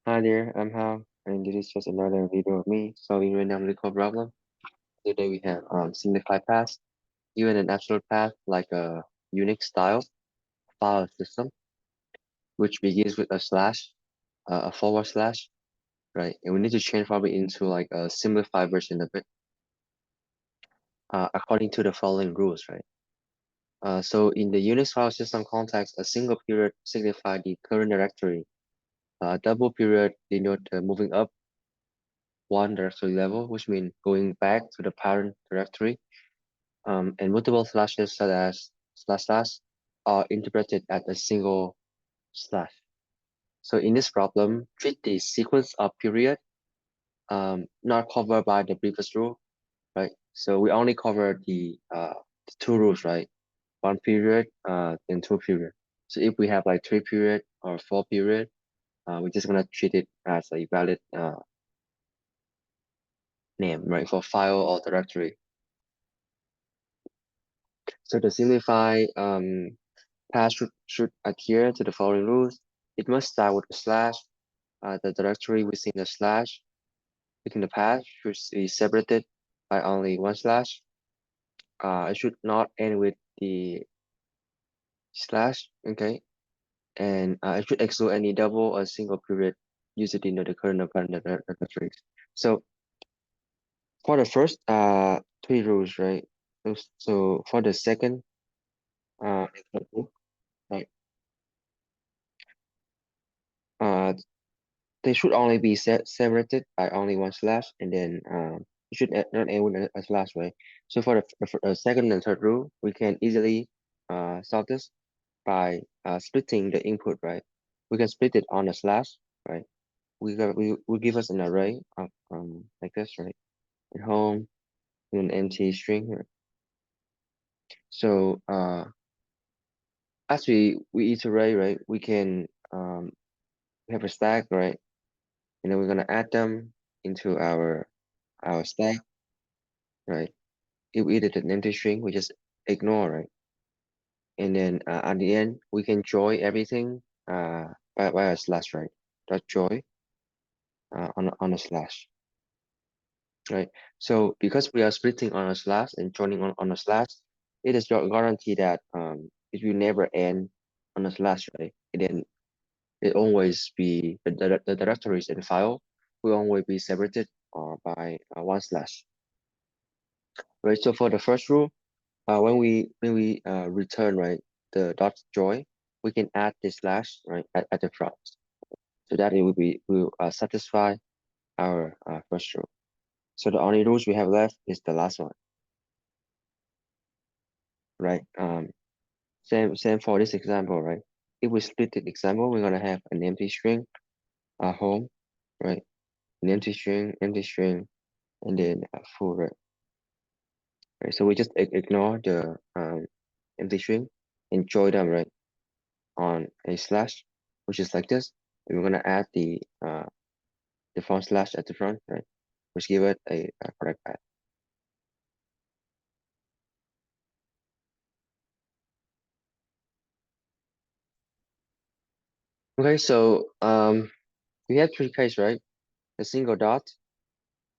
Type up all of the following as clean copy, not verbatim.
Hi there, I'm Hao, and this is just another video of me solving random numerical problem. Today we have simplified path, given an absolute path like a Unix style file system, which begins with a slash, a forward slash, right? And we need to transform it into like a simplified version of it, according to the following rules, right? So in the Unix file system context, a single period signifies the current directory. A double period denote moving up one directory level, which means going back to the parent directory. And multiple slashes such as slash slash are interpreted as a single slash. So in this problem, treat the sequence of period not covered by the previous rule, right? So we only cover the two rules, right? One period, then two period. So if we have like three period or four period, we're just gonna treat it as a valid name, right, for file or directory. So to simplify path should adhere to the following rules. It must start with a slash. The directory within the slash within the path should be separated by only one slash. It should not end with the slash, okay? And it should exclude any double or single period used in the current or current directories. So for the first three rules, right? So for the second and third rule, right? Uh, they should only be separated by only one slash, and then you should not end with a slash, right? So for the second and third rule, we can easily solve this by splitting the input, right? We can split it on a slash, right? We will give us an array of like this, right? At home with an empty string here. So as we iterate, right, we can have a stack, right? And then we're gonna add them into our stack, right? If we edit an empty string, we just ignore, right? And then at the end, we can join everything by a slash, right? Dot join on a slash, right? So because we are splitting on a slash and joining on a slash, it is not guarantee that it will never end on a slash, right? And then it always be the directories in the file will always be separated by one slash, right? So for the first rule, when we return, right, the dot joy, we can add the slash, right, at the front, so that it will satisfy our first rule. So the only rules we have left is the last one, right? Same for this example, right? If we split the example, we're gonna have an empty string, home, right? An empty string, and then a full, right? Right. So we just ignore the empty string and join them, right, on a slash, which is like this. And we're gonna add the front slash at the front, right, which give it a correct path. Okay, so we have three cases, right? A single dot.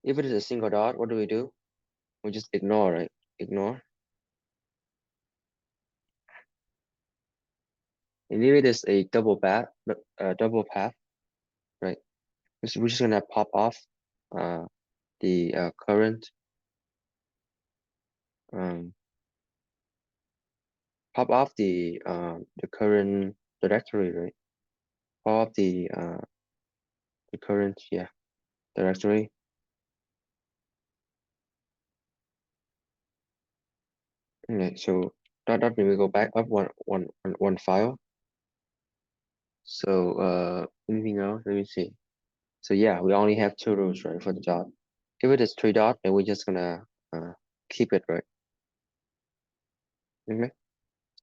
If it is a single dot, what do? We just ignore, right? Ignore. And if it is a double path, right? We're just gonna pop off the current um pop off the current directory, right? Pop off the current, yeah, directory. Okay, so dot when we go back up one file. So anything else? Let me see. So yeah, we only have two rules, right, for the dot. If it is three dot, then we're just gonna keep it, right? Okay.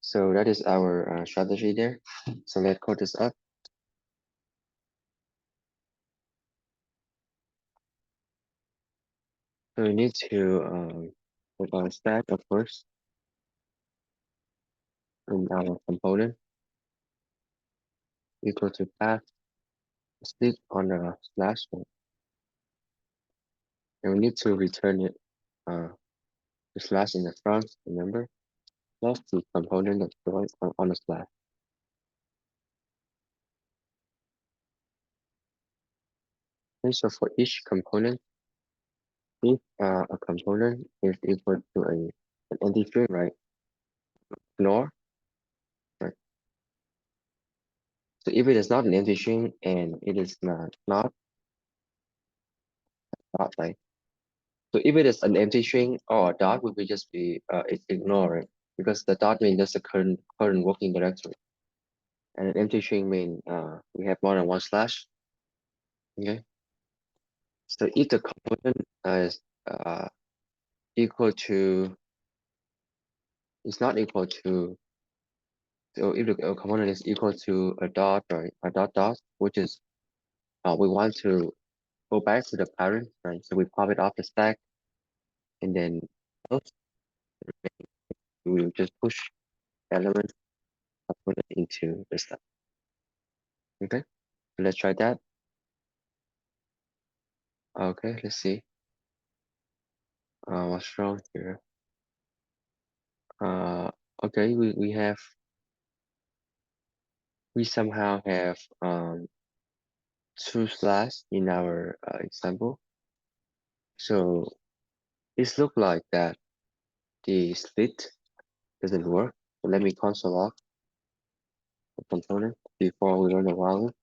So that is our strategy there. So let's code this up. So we need to put our stack, of course, in our component equal to path. Click on the slash one, and we need to return it, the slash in the front, remember? Plus the component that's going on the slash. And so for each component, if a component is equal to an empty string, right? Ignore, right? So if it is not an empty string and it is not dot, right? So if it is an empty string or a dot, we will just be ignore it, because the dot means that's the current working directory, and an empty string means we have more than one slash. Okay. So if the component is equal to is not equal to, so if the component is equal to a dot, right, a dot dot, which is we want to go back to the parent, right? So we pop it off the stack, and then else we will just push element component into the stack. Okay, so let's try that. Okay, let's see. What's wrong here? Okay, we somehow have two slash in our example. So it looks like that the split doesn't work. So let me console log the component before we run around it.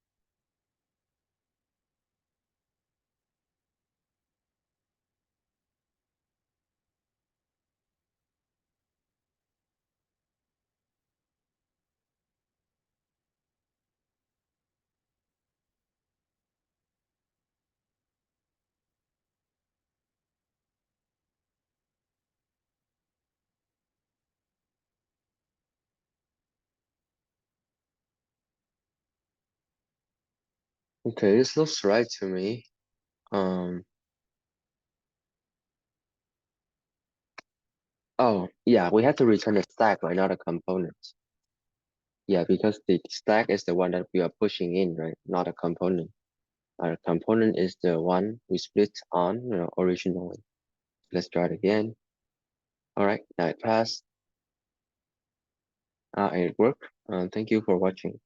Okay, this looks right to me. Oh yeah, we have to return the stack, right? Not a component. Yeah, because the stack is the one that we are pushing in, right? Not a component. Our component is the one we split on, originally. Let's try it again. All right, now it passed. And it worked. Thank you for watching.